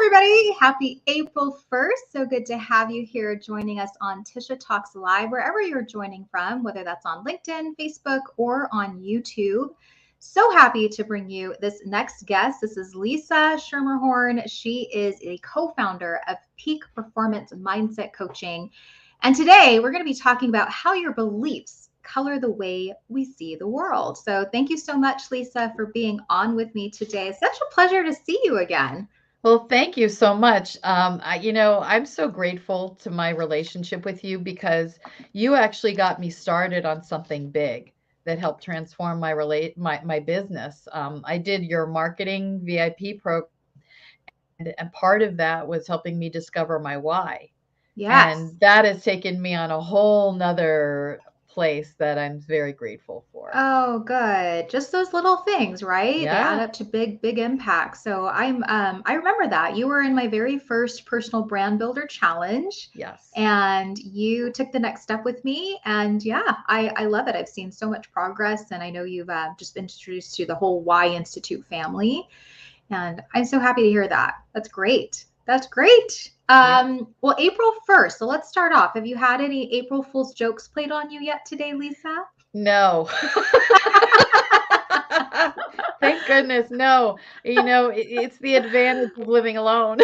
everybody. Happy April 1st. So good to have you here joining us on Tisha Talks Live, wherever you're joining from, whether that's on LinkedIn, Facebook, or on YouTube. So happy to bring you this next guest. This is Lisa Schermerhorn. She is a co-founder of Peak Performance Mindset Coaching. And today we're going to be talking about how your beliefs color the way we see the world. So thank you so much, Lisa, for being on with me today. It's such a pleasure to see you again. Well, thank you so much. I'm so grateful to my relationship with you because you actually got me started on something big that helped transform my business. I did your marketing VIP program, and part of that was helping me discover my why. Yes. And that has taken me on a whole nother place that I'm very grateful for. Oh, good. Just those little things, right? They add Yeah. up to big impacts. So I remember that. You were in my very first personal brand builder challenge Yes. and you took the next step with me. And yeah, I love it. I've seen so much progress and I know you've just been introduced to the whole Y Institute family. And I'm so happy to hear that. That's great. That's great. Yeah. Well, April 1st. So let's start off. Have you had any April Fool's jokes played on you yet today, Lisa? No. Thank goodness. No. It's the advantage of living alone.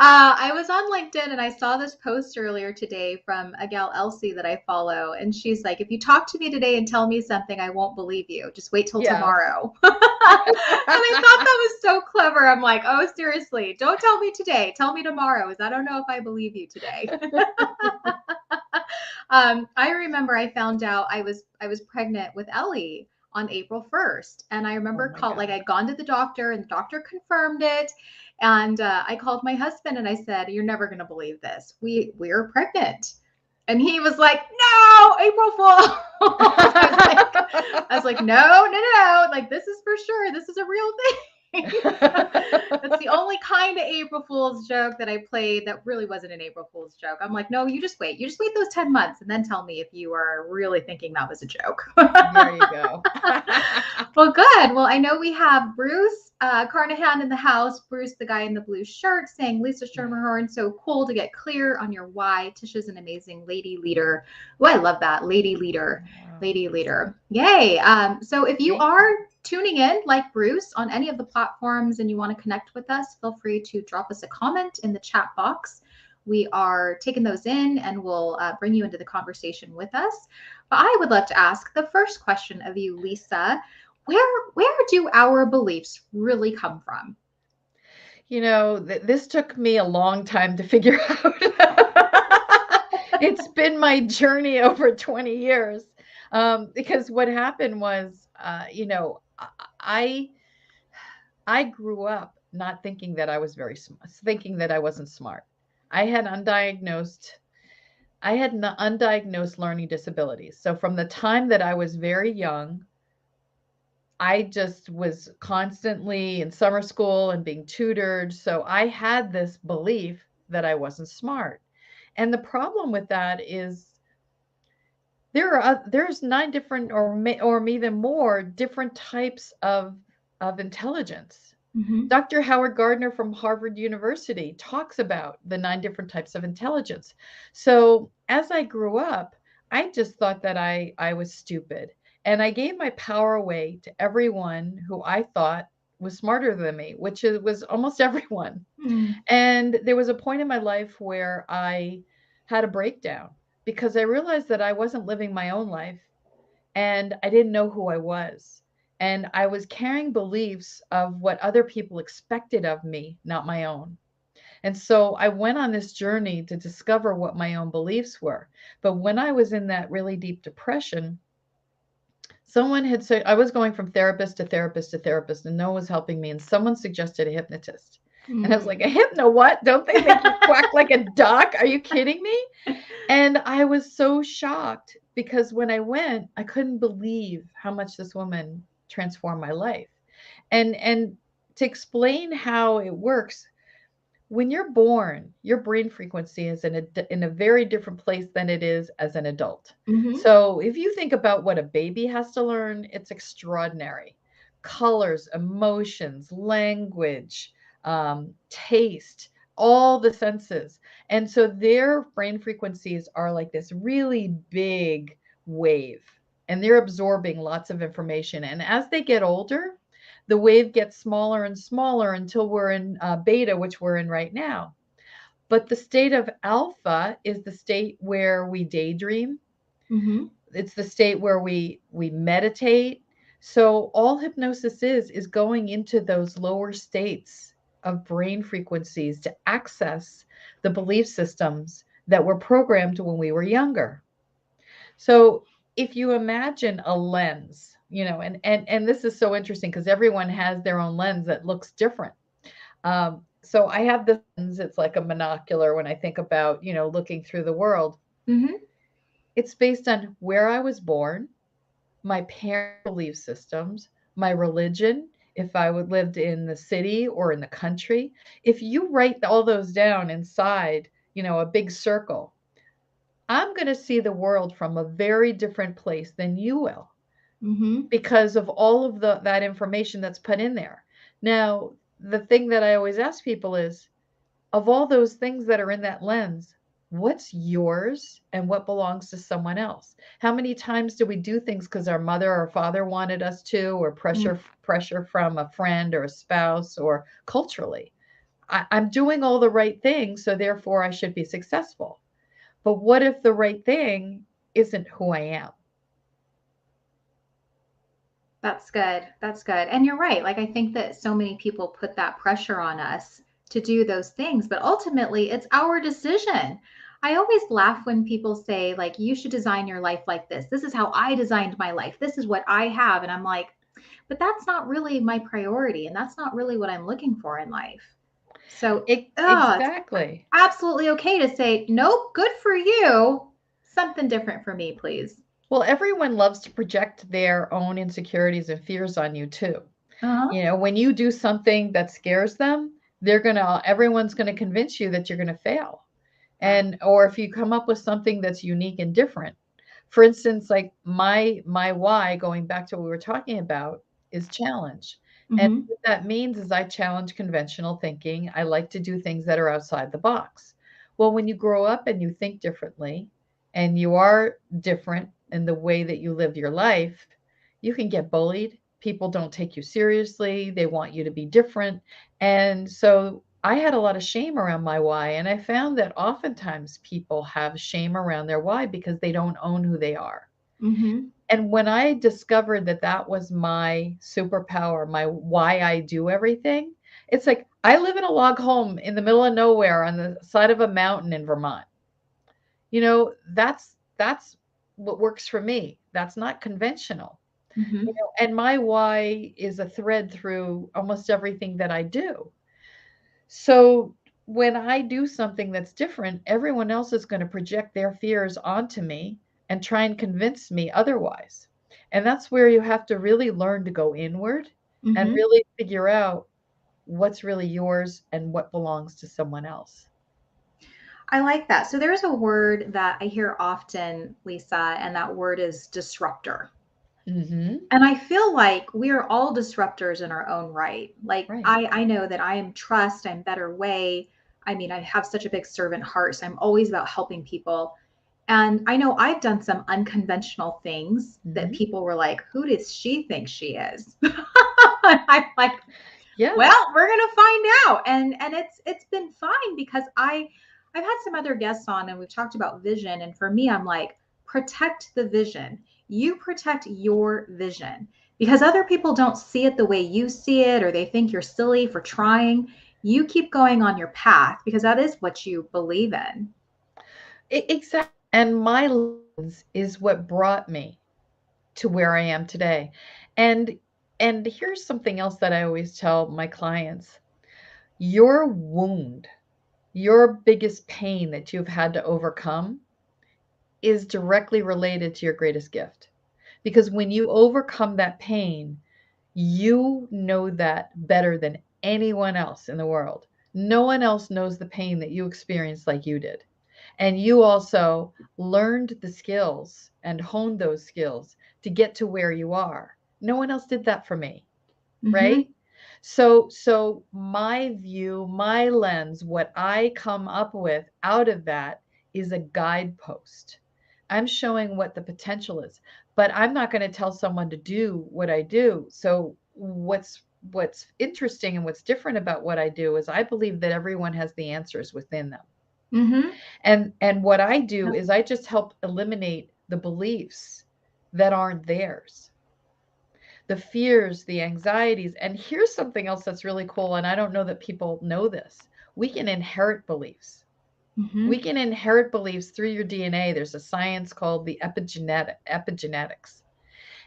I was on LinkedIn and I saw this post earlier today from a gal Elsie that I follow, and she's like, "If you talk to me today and tell me something, I won't believe you. Just wait till Yes. tomorrow." And I thought that was so clever. I'm like, "Oh, seriously? Don't tell me today. Tell me tomorrow, because I don't know if I believe you today." I remember I found out I was pregnant with Ellie on April 1st, and I Oh remember my like God. I'd gone to the doctor, and the doctor confirmed it. And I called my husband and I said, "You're never going to believe this. We're pregnant." And he was like, "No, April Fool." I was like, no. Like, this is for sure. This is a real thing. That's the only kind of April Fool's joke that I played that really wasn't an April Fool's joke. I'm like, no, you just wait. You just wait those 10 months and then tell me if you are really thinking that was a joke. There you go. Well, good. Well, I know we have Bruce Carnahan in the house. Bruce, the guy in the blue shirt, saying, "Lisa Schermerhorn, so cool to get clear on your why. Tisha's an amazing lady leader." Oh, I love that. Lady leader. Wow. Lady leader. Yay. So if you Thank are you. tuning in like Bruce on any of the platforms and you want to connect with us, feel free to drop us a comment in the chat box. We are taking those in and we'll bring you into the conversation with us. But I would love to ask the first question of you, Lisa. Where do our beliefs really come from? This took me a long time to figure out. It's been my journey over 20 years. Because what happened was, I I grew up not thinking that I was very smart, thinking that I wasn't smart. I had undiagnosed I had undiagnosed learning disabilities. So from the time that I was very young, I just was constantly in summer school and being tutored. So I had this belief that I wasn't smart. And the problem with that is there's nine different or even more different types of intelligence. Mm-hmm. Dr. Howard Gardner from Harvard University talks about the nine different types of intelligence. So as I grew up, I just thought that I was stupid. And I gave my power away to everyone who I thought was smarter than me, was almost everyone. Mm. And there was a point in my life where I had a breakdown because I realized that I wasn't living my own life and I didn't know who I was. And I was carrying beliefs of what other people expected of me, not my own. And so I went on this journey to discover what my own beliefs were. But when I was in that really deep depression, someone had said I was going from therapist to therapist to therapist, and no one was helping me. And someone suggested a hypnotist. And I was like, a Mm. hypno what? Don't they make you quack like a duck? Are you kidding me? And I was so shocked because when I went, I couldn't believe how much this woman transformed my life. And to explain how it works, when you're born, your brain frequency is in a very different place than it is as an adult. Mm-hmm. So if you think about what a baby has to learn, it's extraordinary. colors, emotions, language, taste, all the senses. And so their brain frequencies are like this really big wave, and they're absorbing lots of information. And as they get older, the wave gets smaller and smaller until we're in beta, which we're in right now. But the state of alpha is the state where we daydream. Mm-hmm. It's the state where we meditate. So all hypnosis is going into those lower states of brain frequencies to access the belief systems that were programmed when we were younger. So if you imagine a lens, and this is so interesting because everyone has their own lens that looks different. So I have this lens, it's like a monocular when I think about, looking through the world. Mm-hmm. It's based on where I was born, my parents' belief systems, my religion, if I would lived in the city or in the country. If you write all those down inside, a big circle, I'm going to see the world from a very different place than you will Mm-hmm. because of all of that information that's put in there. Now, the thing that I always ask people is, of all those things that are in that lens, what's yours and what belongs to someone else? How many times do we do things because our mother or father wanted us to, or pressure from a friend or a spouse, or culturally? I'm doing all the right things, so therefore I should be successful. But what if the right thing isn't who I am? That's good. That's good. And you're right. Like, I think that so many people put that pressure on us to do those things, but ultimately it's our decision. I always laugh when people say, like, you should design your life like this. This is how I designed my life. This is what I have. And I'm like, but that's not really my priority. And that's not really what I'm looking for in life. So, it's Exactly. absolutely okay to say, nope, good for you. Something different for me, please. Well, everyone loves to project their own insecurities and fears on you too. Uh-huh. When you do something that scares them, everyone's going to convince you that you're going to fail. Yeah. And or if you come up with something that's unique and different. For instance, like my why, going back to what we were talking about, is challenge. And Mm-hmm. what that means is I challenge conventional thinking. I like to do things that are outside the box. Well, when you grow up and you think differently and you are different in the way that you live your life, you can get bullied. People don't take you seriously. They want you to be different. And so I had a lot of shame around my why. And I found that oftentimes people have shame around their why because they don't own who they are. Mm-hmm. And when I discovered that that was my superpower, my why I do everything, it's like I live in a log home in the middle of nowhere on the side of a mountain in Vermont. That's what works for me. That's not conventional. Mm-hmm. And my why is a thread through almost everything that I do. So when I do something that's different, everyone else is going to project their fears onto me and try and convince me otherwise. And that's where you have to really learn to go inward and Mm-hmm. really figure out what's really yours and what belongs to someone else. I like that. So there's a word that I hear often, Lisa, and that word is disruptor. Mhm. And I feel like we are all disruptors in our own right. Like Right. I know that I am trust, I'm better way. I mean, I have such a big servant heart, so I'm always about helping people. And I know I've done some unconventional things that Mhm. people were like, who does she think she is? I'm like, Yes. well, we're gonna find out. And it's been fine because I've had some other guests on and we've talked about vision. And for me, I'm like, protect the vision. You protect your vision because other people don't see it the way you see it, or they think you're silly for trying. You keep going on your path because that is what you believe in. Exactly. And my lens is what brought me to where I am today. And and here's something else that I always tell my clients. Your wound, your biggest pain that you've had to overcome is directly related to your greatest gift. Because when you overcome that pain, you know that better than anyone else in the world. No one else knows the pain that you experienced like you did. And you also learned the skills and honed those skills to get to where you are. No one else did that for me. right? So my view, my lens, what I come up with out of that is a guidepost. I'm showing what the potential is, but I'm not going to tell someone to do what I do. So what's interesting and what's different about what I do is I believe that everyone has the answers within them. Mm-hmm. And what I do Yep. is I just help eliminate the beliefs that aren't theirs, the fears, the anxieties. And here's something else that's really cool. And I don't know that people know this. We can inherit beliefs. Mm-hmm. We can inherit beliefs through your DNA. There's a science called the epigenetics.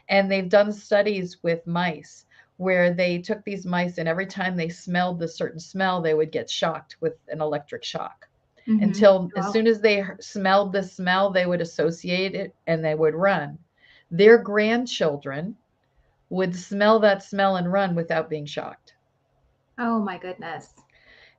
And they've done studies with mice where they took these mice and every time they smelled the certain smell, they would get shocked with an electric shock. Mm-hmm. Until as Wow. soon as they smelled the smell, they would associate it and they would run. Their grandchildren would smell that smell and run without being shocked. Oh my goodness. Oh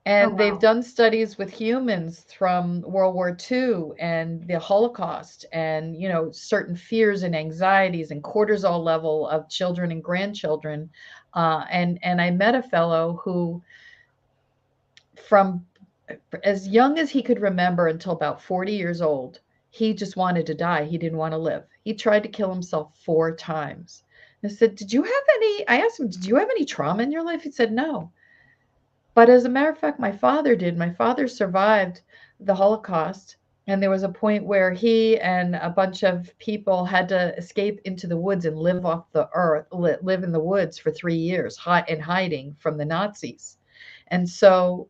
And they've wow. done studies with humans from World War II and the Holocaust and, certain fears and anxieties and cortisol level of children and grandchildren. And I met a fellow who, from as young as he could remember until about 40 years old, he just wanted to die. He didn't want to live. He tried to kill himself 4 times. I said, I asked him, did you have any trauma in your life? He said, no. But as a matter of fact, my father did. My father survived the Holocaust. And there was a point where he and a bunch of people had to escape into the woods and live off the earth, live in the woods for 3 years, in hiding from the Nazis. And so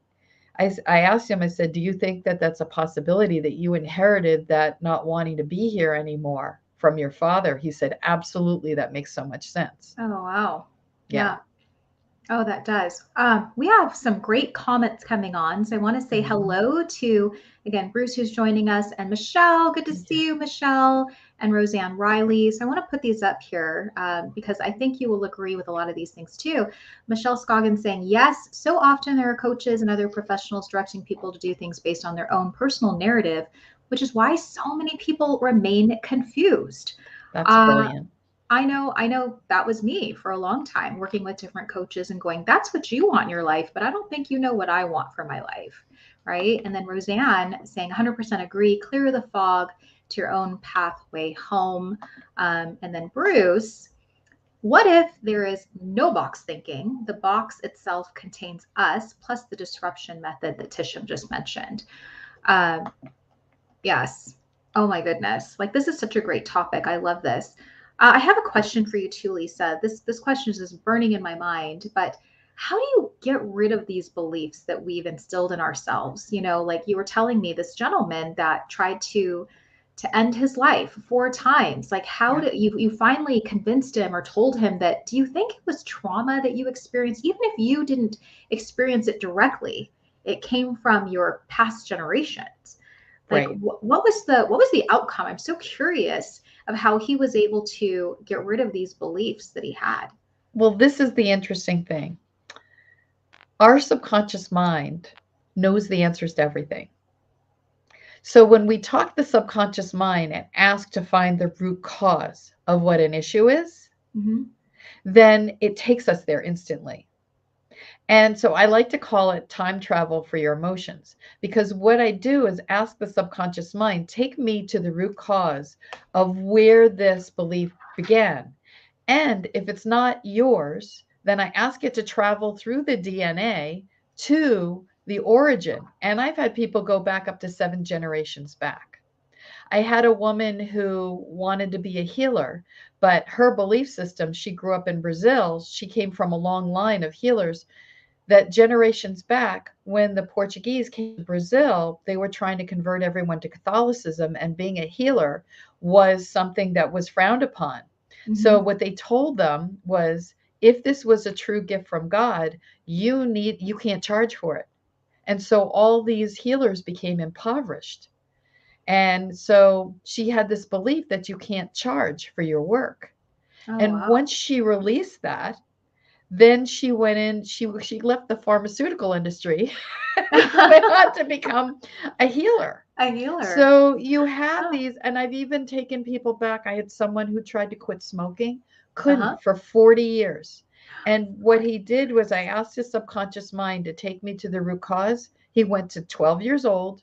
I asked him, I said, do you think that that's a possibility that you inherited that not wanting to be here anymore from your father? He said, absolutely. That makes so much sense. Oh wow. Yeah. Yeah. Oh, that does. We have some great comments coming on. So I want to say Mhm. hello to, again, Bruce, who's joining us, and Michelle. Good to Yeah. see you, Michelle, and Roseanne Riley. So I want to put these up here because I think you will agree with a lot of these things too. Michelle Scoggins saying, yes, so often there are coaches and other professionals directing people to do things based on their own personal narrative, which is why so many people remain confused. That's Uh, brilliant. I know that was me for a long time, working with different coaches and going, that's what you want in your life, but I don't think you know what I want for my life. Right. And then Roseanne saying 100% agree, clear the fog to your own pathway home. And then Bruce, what if there is no box thinking? The box itself contains us plus the disruption method that Tisham just mentioned. Um, Yes. Oh my goodness. Like this is such a great topic. I love this. I have a question for you too, Lisa. This question is just burning in my mind, but how do you get rid of these beliefs that we've instilled in ourselves? Like you were telling me this gentleman that tried to end his life 4 times. Like how Yeah. did you finally convinced him or told him that do you think it was trauma that you experienced even if you didn't experience it directly? It came from your past generations. Like Right. what was the outcome? I'm so curious of how he was able to get rid of these beliefs that he had. Well, this is the interesting thing. Our subconscious mind knows the answers to everything. So when we talk the subconscious mind and ask to find the root cause of what an issue is, Mm-hmm. then it takes us there instantly. And so I like to call it time travel for your emotions because what I do is ask the subconscious mind, take me to the root cause of where this belief began. And if it's not yours, then I ask it to travel through the DNA to the origin. And I've had people go back up to 7 generations back. I had a woman who wanted to be a healer, but her belief system, she grew up in Brazil. She came from a long line of healers that generations back, when the Portuguese came to Brazil, they were trying to convert everyone to Catholicism, and being a healer was something that was frowned upon. Mm-hmm. So what they told them was, if this was a true gift from God, you can't charge for it. And so all these healers became impoverished. And so she had this belief that you can't charge for your work. Oh And wow. once she released that, then she went in, she left the pharmaceutical industry and went on to become a healer. A healer. So you have Oh. these, and I've even taken people back. I had someone who tried to quit smoking, Uh-huh. couldn't for 40 years. And what he did was I asked his subconscious mind to take me to the root cause. He went to 12 years old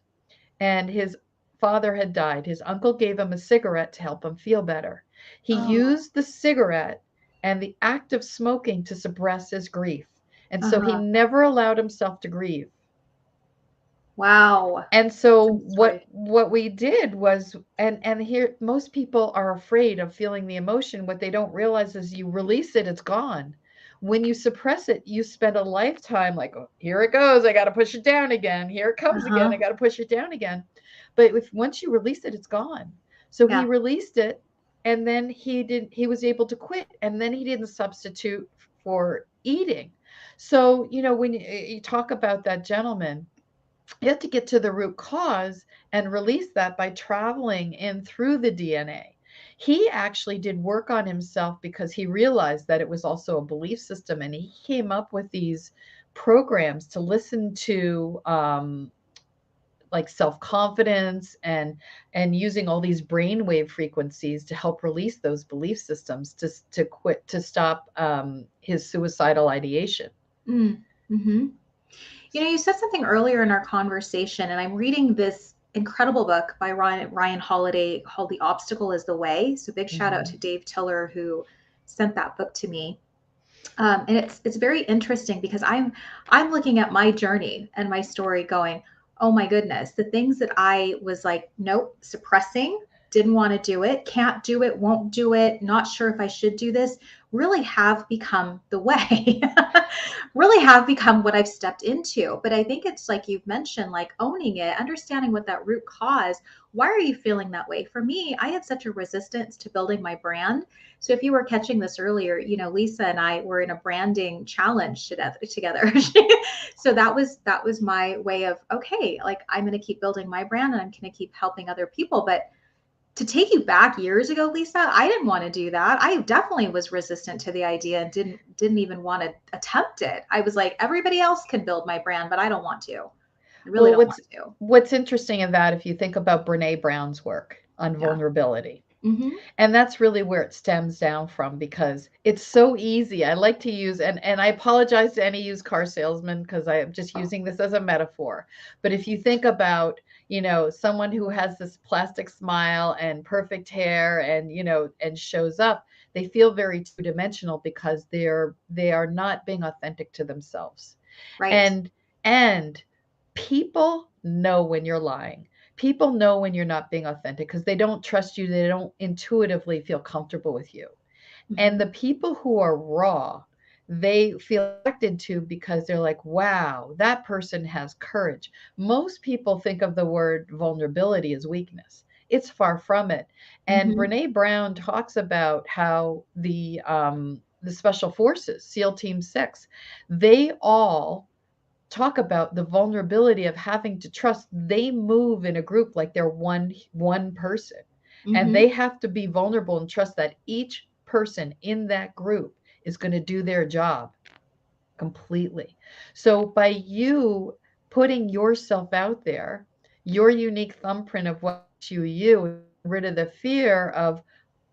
and his father had died. His uncle gave him a cigarette to help him feel better. He Oh, used the cigarette and the act of smoking to suppress his grief. And so he uh-huh. never allowed himself to grieve. Wow. And so True what story. what we did was, and here most people are afraid of feeling the emotion. What they don't realize is you release it, it's gone. When you suppress it, you spend a lifetime like, oh, here it goes, I got to push it down again. Here it comes again, I Uh-huh. got to push it down again. But if once you release it, it's gone. So he Yeah. released it, and then he was able to quit, and then he didn't substitute for eating. So, when you talk about that gentleman, you have to get to the root cause and release that by traveling in through the DNA. He actually did work on himself because he realized that it was also a belief system, and he came up with these programs to listen to, like self confidence and using all these brainwave frequencies to help release those belief systems to stop his suicidal ideation. Mm. Mm-hmm. You said something earlier in our conversation, and I'm reading this incredible book by Ryan Holiday called The Obstacle is the Way. So big shout out Mm-hmm. to Dave Tiller who sent that book to me. And it's very interesting because I'm looking at my journey and my story going, oh my goodness, the things that I was like, nope, suppressing, didn't want to do it, can't do it, won't do it, not sure if I should do this, really have become the way. Really have become what I've stepped into. But I think it's like you've mentioned, like owning it, understanding what that root cause, why are you feeling that way? For me, I had such a resistance to building my brand. So if you were catching this earlier, Lisa and I were in a branding challenge together. So that was my way of, okay, like I'm going to keep building my brand and I'm going to keep helping other people. But to take you back years ago, Lisa, I didn't want to do that. I definitely was resistant to the idea and didn't even want to attempt it. I was like, everybody else can build my brand, but I don't want to. I really Well, don't what's want to. what's interesting in that, if you think about Brene Brown's work on Yeah. vulnerability, Mm-hmm. and that's really where it stems down from, because it's so easy. I like to use, and I apologize to any used car salesman because I am just using this as a metaphor. But if you think about, someone who has this plastic smile and perfect hair and, and shows up, they feel very two-dimensional because they are not being authentic to themselves. Right. And people know when you're lying. People know when you're not being authentic because they don't trust you. They don't intuitively feel comfortable with you. And Mm-hmm. the people who are raw, they feel attracted to because they're like, wow, that person has courage. Most people think of the word vulnerability as weakness. It's far from it. And Mm-hmm. Brene Brown talks about how the special forces, SEAL Team 6, they all talk about the vulnerability of having to trust. They move in a group like they're one person, and Mm-hmm. they have to be vulnerable and trust that each person in that group is going to do their job completely. So by you putting yourself out there, your unique thumbprint of what you, and getting rid of the fear of,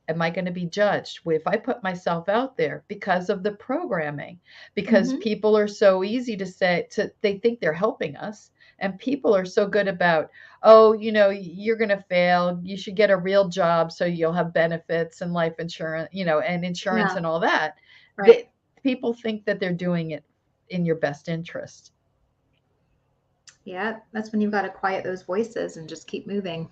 am I going to be judged? If I put myself out there, because of the programming, because Mm-hmm. people are so easy to say, they think they're helping us. And people are so good about, oh, you're going to fail. You should get a real job so you'll have benefits and life insurance, and insurance Yeah. and all that. Right. They, people think that they're doing it in your best interest. Yeah, that's when you've got to quiet those voices and just keep moving.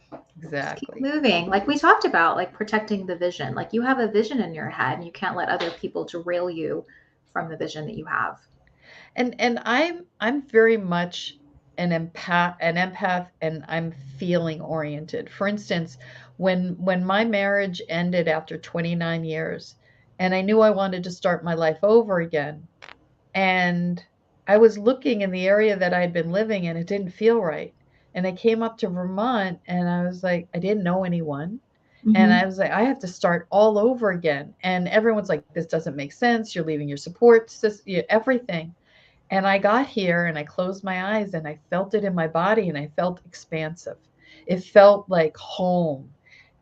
Just keep Exactly. moving. Like we talked about, like protecting the vision. Like you have a vision in your head and you can't let other people derail you from the vision that you have. And I'm very much an empath, and I'm feeling oriented. For instance, when my marriage ended after 29 years, and I knew I wanted to start my life over again, and I was looking in the area that I'd been living in, it didn't feel right. And I came up to Vermont, and I was like, I didn't know anyone. And Mm-hmm. I was like, I have to start all over again. And everyone's like, this doesn't make sense. You're leaving your support system, everything. And I got here and I closed my eyes and I felt it in my body and I felt expansive. It felt like home.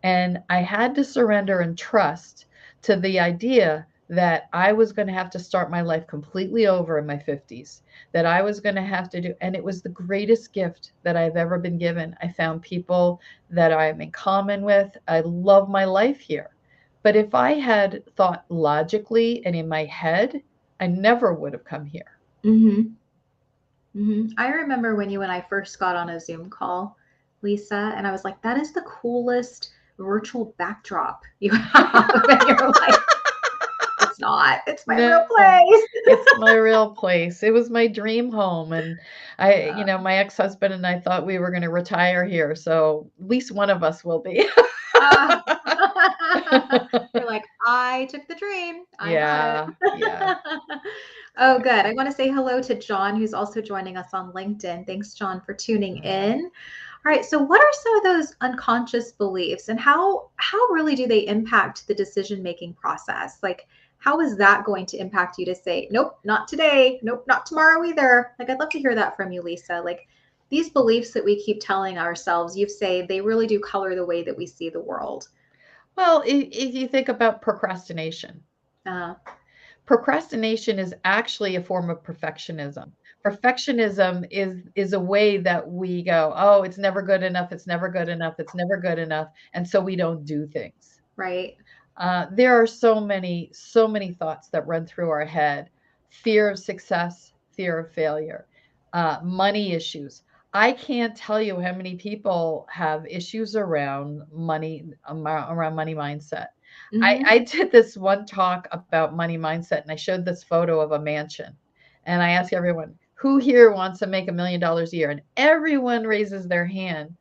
And I had to surrender and trust to the idea that I was going to have to start my life completely over in my 50s, that I was going to have to do. And it was the greatest gift that I've ever been given. I found people that I'm in common with. I love my life here. But if I had thought logically and in my head, I never would have come here. Mm-hmm. Mm-hmm. I remember when you and I first got on a Zoom call, Lisa, and I was like, that is the coolest virtual backdrop you have. And you're like, it's not, it's my real No, place. it's my real place. It was my dream home. And Yeah. my ex-husband and I thought we were going to retire here. So at least one of us will be. Uh, you're like, I took the dream. I got it. Yeah, yeah. Oh, good. I want to say hello to John, who's also joining us on LinkedIn. Thanks, John, for tuning in. All right. So, what are some of those unconscious beliefs, and how really do they impact the decision making process? Like, how is that going to impact you to say, nope, not today, nope, not tomorrow either? Like, I'd love to hear that from you, Lisa. Like, these beliefs that we keep telling ourselves, you say they really do color the way that we see the world. Well, if you think about procrastination, Uh, procrastination is actually a form of perfectionism. Perfectionism is a way that we go, oh, it's never good enough, it's never good enough, it's never good enough, and so we don't do things. right. There are so many thoughts that run through our head: fear of success, fear of failure, money issues. I can't tell you how many people have issues around money, around money mindset. Mm-hmm. I did this one talk about money mindset, and I showed this photo of a mansion. And I asked everyone, who here wants to make $1 million a year? And everyone raises their hand.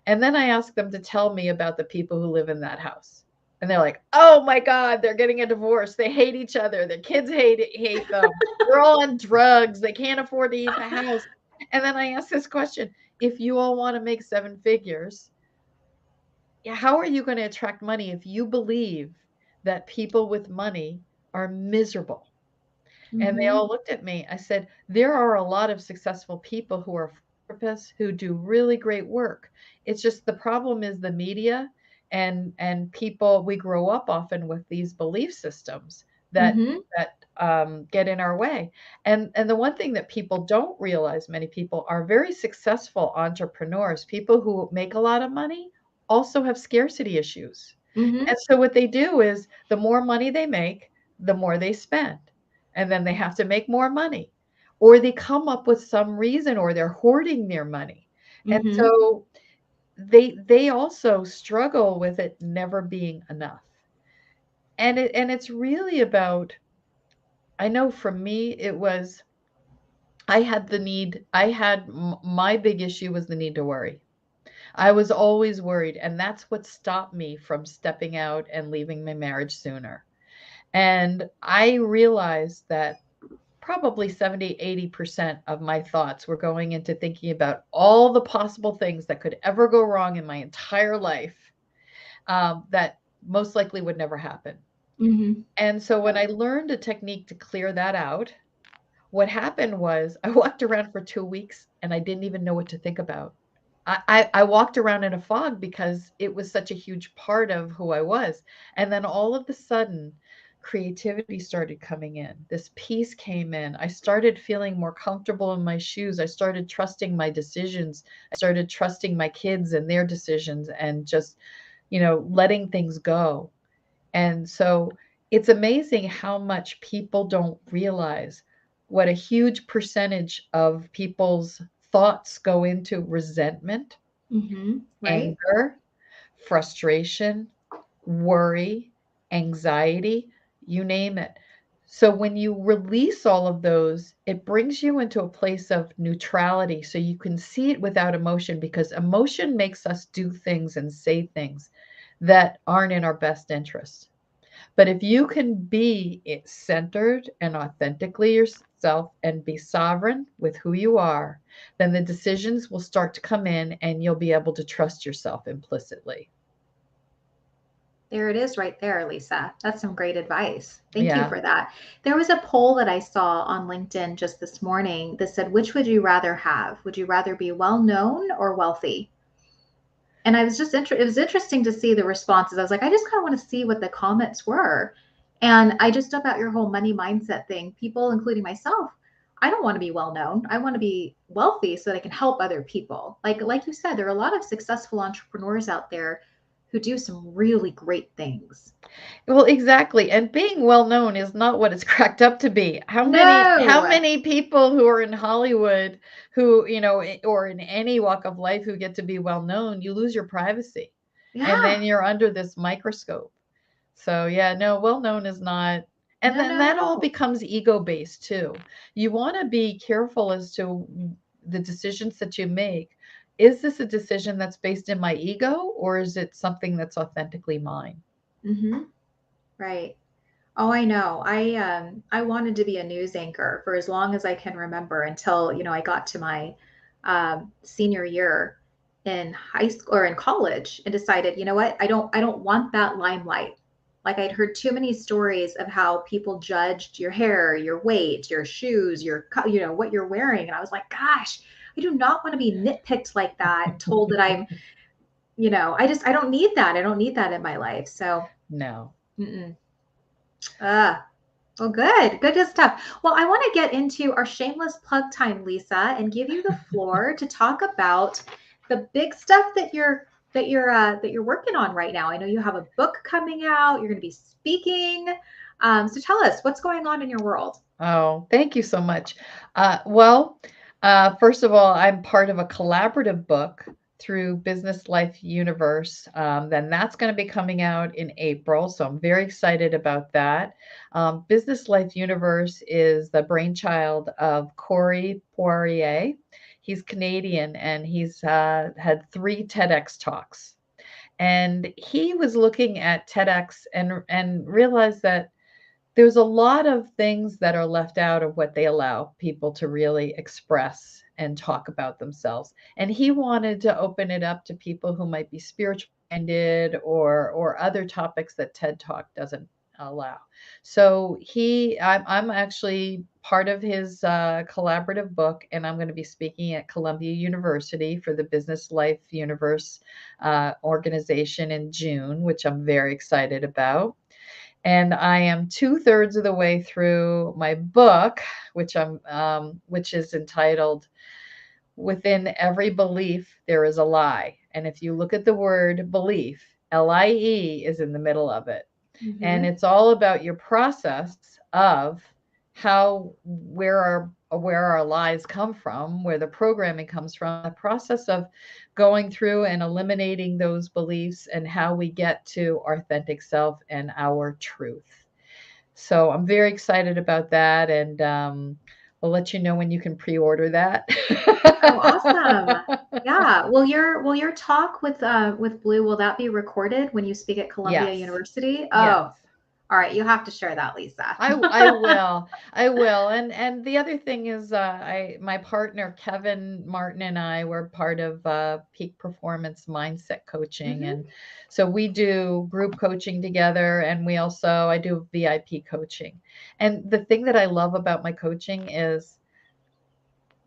And then I asked them to tell me about the people who live in that house. And they're like, oh my God, they're getting a divorce. They hate each other. Their kids hate them. They're all on drugs. They can't afford to eat the house. And then I asked this question: if you all want to make seven figures, how are you going to attract money if you believe that people with money are miserable? And they Mm-hmm. all looked at me. I said, there are a lot of successful people who are therapists who do really great work. It's just the problem is the media and people, we grow up often with these belief systems that Mm-hmm. get in our way. And the one thing that people don't realize, many people are very successful entrepreneurs, people who make a lot of money also have scarcity issues. Mm-hmm. And so what they do is the more money they make, the more they spend, and then they have to make more money, or they come up with some reason, or they're hoarding their money. And Mm-hmm. so they also struggle with it never being enough. And it's really about, I know for me it was, I had the need, my big issue was the need to worry. I was always worried, and that's what stopped me from stepping out and leaving my marriage sooner. And I realized that probably 70-80% of my thoughts were going into thinking about all the possible things that could ever go wrong in my entire life, that most likely would never happen. Mm-hmm. And so when I learned a technique to clear that out, what happened was I walked around for 2 weeks and I didn't even know what to think about. I walked around in a fog because it was such a huge part of who I was. And then all of a sudden, creativity started coming in. This peace came in. I started feeling more comfortable in my shoes. I started trusting my decisions. I started trusting my kids and their decisions, and just, letting things go. And so it's amazing how much people don't realize what a huge percentage of people's thoughts go into resentment, Mm-hmm. Right. anger, frustration, worry, anxiety, you name it. So when you release all of those, it brings you into a place of neutrality so you can see it without emotion, because emotion makes us do things and say things that aren't in our best interest. But if you can be centered and authentically yourself and be sovereign with who you are, then the decisions will start to come in and you'll be able to trust yourself implicitly. There it is right there, Lisa. That's some great advice. Thank you Yeah. for that. There was a poll that I saw on LinkedIn just this morning that said, which would you rather have? Would you rather be well known or wealthy? And I was just it was interesting to see the responses. I was like, I just kind of want to see what the comments were. And I just about your whole money mindset thing. People, including myself, I don't want to be well known. I want to be wealthy so that I can help other people. Like you said, there are a lot of successful entrepreneurs out there who do some really great things. Well, exactly. And being well known is not what it's cracked up to be. How No. many people who are in Hollywood who, or in any walk of life who get to be well known, you lose your privacy. And then Yeah. you're under this microscope. So yeah, no, well known is not. And No, then no, that all no. becomes ego based too. You want to be careful as to the decisions that you make. Is this a decision that's based in my ego, or is it something that's authentically mine? Mm-hmm. Right. Oh, I know. I wanted to be a news anchor for as long as I can remember until, I got to my senior year in high school or in college and decided, you know what? I don't want that limelight. Like I'd heard too many stories of how people judged your hair, your weight, your shoes, what you're wearing, and I was like, gosh, I do not want to be nitpicked like that and told that I don't need that. I don't need that in my life. So, No. mm-mm. Uh, well, good. Good stuff. Well, I want to get into our shameless plug time, Lisa, and give you the floor to talk about the big stuff that you're working on right now. I know you have a book coming out. You're going to be speaking. So tell us what's going on in your world. Oh, thank you so much. Well, first of all, I'm part of a collaborative book through Business Life Universe. Then that's going to be coming out in April. So I'm very excited about that. Business Life Universe is the brainchild of Corey Poirier. He's Canadian and he's had 3 TEDx talks. And he was looking at TEDx and realized that there's a lot of things that are left out of what they allow people to really express and talk about themselves. And he wanted to open it up to people who might be spiritual minded or other topics that TED Talk doesn't allow. So I'm actually part of his collaborative book, and I'm going to be speaking at Columbia University for the Business Life Universe organization in June, which I'm very excited about. And I am 2/3 of the way through my book, which is entitled "Within Every Belief There Is a Lie." And if you look at the word belief, LIE is in the middle of it, and Mm-hmm. it's all about your process of how where our lies come from, where the programming comes from, the process of going through and eliminating those beliefs and how we get to our authentic self and our truth. So I'm very excited about that, and we'll let you know when you can pre-order that. Oh, awesome. Yeah. Will your talk with Blue, will that be recorded when you speak at Columbia Yes, University? yes. Oh, all right. You have to share that, Lisa. I will. I will. And the other thing is, I my partner Kevin Martin and I were part of Peak Performance Mindset Coaching, Hmm. and so we do group coaching together, and I do VIP coaching. And the thing that I love about my coaching is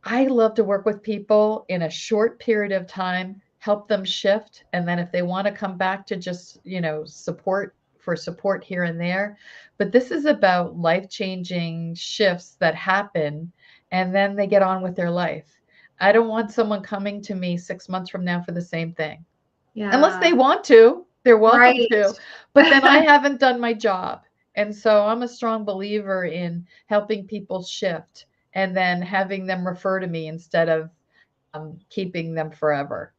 I love to work with people in a short period of time, help them shift, and then if they want to come back to just, support here and there. But this is about life-changing shifts that happen and then they get on with their life. I don't want someone coming to me 6 months from now for the same thing. Unless they Yeah. want to, they're welcome Right. to, but then I haven't done my job. And so I'm a strong believer in helping people shift and then having them refer to me instead of keeping them forever.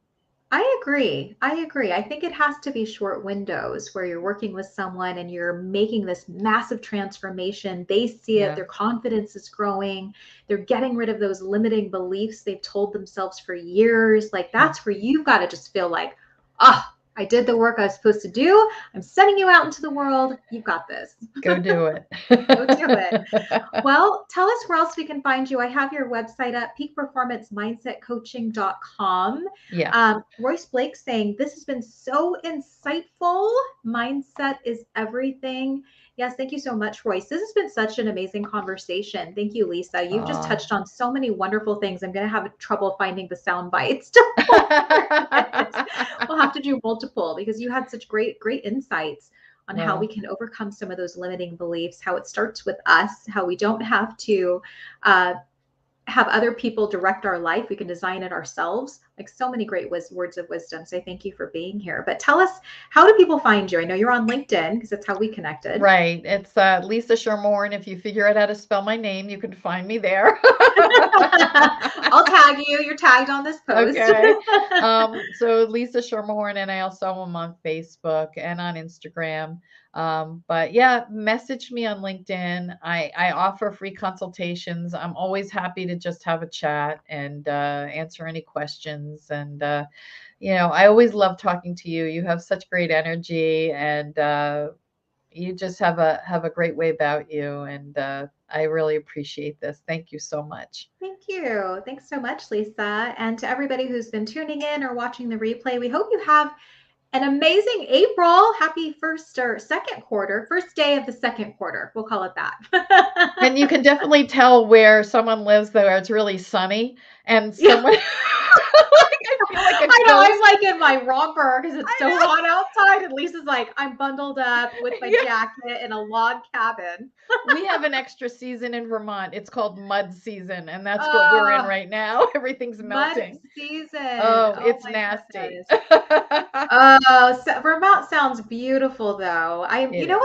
I agree. I agree. I think it has to be short windows where you're working with someone and you're making this massive transformation. They see it, Yeah. their confidence is growing. They're getting rid of those limiting beliefs they've told themselves for years. Like Yeah. that's where you've got to just feel like, ah, I did the work I was supposed to do. I'm sending you out into the world. You've got this. Go do it. Go do it. Well, tell us where else we can find you. I have your website up, peakperformancemindsetcoaching.com. Yeah. Royce Blake saying, this has been so insightful. Mindset is everything. Yes, thank you so much, Royce. This has been such an amazing conversation. Thank you, Lisa. You've just Aw. touched on so many wonderful things. I'm going to have trouble finding the sound bites to hold it. We'll have to do multiple because you had such great insights on how we can overcome some of those limiting beliefs, how it starts with us, how we don't have to have other people direct our life. We can design it ourselves. Like so many great words of wisdom. So thank you for being here. But tell us, how do people find you? I know you're on LinkedIn because that's how we connected. Right. It's Lisa Schermerhorn. If you figure out how to spell my name, you can find me there. I'll tag you. You're tagged on this post. Okay. So Lisa Schermerhorn, and I also am on Facebook and on Instagram. But yeah, message me on LinkedIn. I offer free consultations. I'm always happy to just have a chat and answer any questions. And I always love talking to you. You have such great energy, and you just have a great way about you. And I really appreciate this. Thank you so much. Thank you. Thanks so much, Lisa. And to everybody who's been tuning in or watching the replay, we hope you have an amazing April. Happy first day of the second quarter. We'll call it that. And you can definitely tell where someone lives, though, it's really sunny, and someone I feel like a I know, I'm ghost. like in my romper because it's so hot outside, and Lisa's like, I'm bundled up with my jacket in a log cabin. We have an extra season in Vermont. It's called mud season, and that's what we're in right now. Everything's Mud melting. season. Oh, it's my nasty. goodness. Oh, so Vermont sounds beautiful though. You know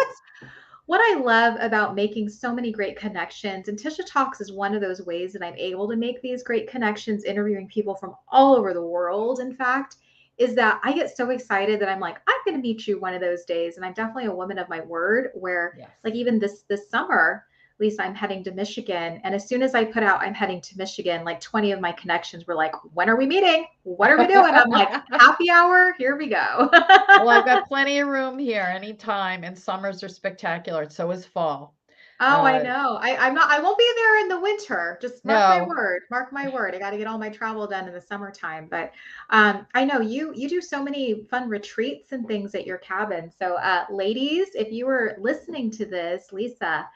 what I love about making so many great connections, and Tisha Talks is one of those ways that I'm able to make these great connections, interviewing people from all over the world, in fact, is that I get so excited that I'm like, I'm going to meet you one of those days. And I'm definitely a woman of my word where like even this summer, at least I'm heading to Michigan. And as soon as I put out, I'm heading to Michigan, like 20 of my connections were like, when are we meeting? What are we doing? I'm like, happy hour. Here we go. Well, I've got plenty of room here anytime, and summers are spectacular. So is fall. Oh, I know. I won't be there in the winter. Just mark my No, word. Mark my word. I got to get all my travel done in the summertime. But I know you do so many fun retreats and things at your cabin. So ladies, if you were listening to this, Lisa,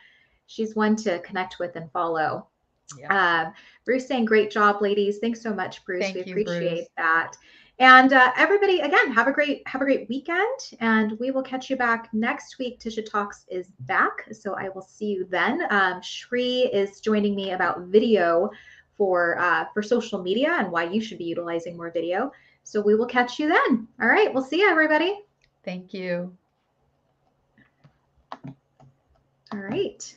she's one to connect with and follow. yeah. Bruce saying, great job, ladies. Thanks so much, Bruce. We Thank you, Bruce. appreciate that. And everybody, again, have a great weekend, and we will catch you back next week. Tisha Talks is back, so I will see you then. Shri is joining me about video for social media and why you should be utilizing more video. So we will catch you then. All right, we'll see you, everybody. Thank you. All right.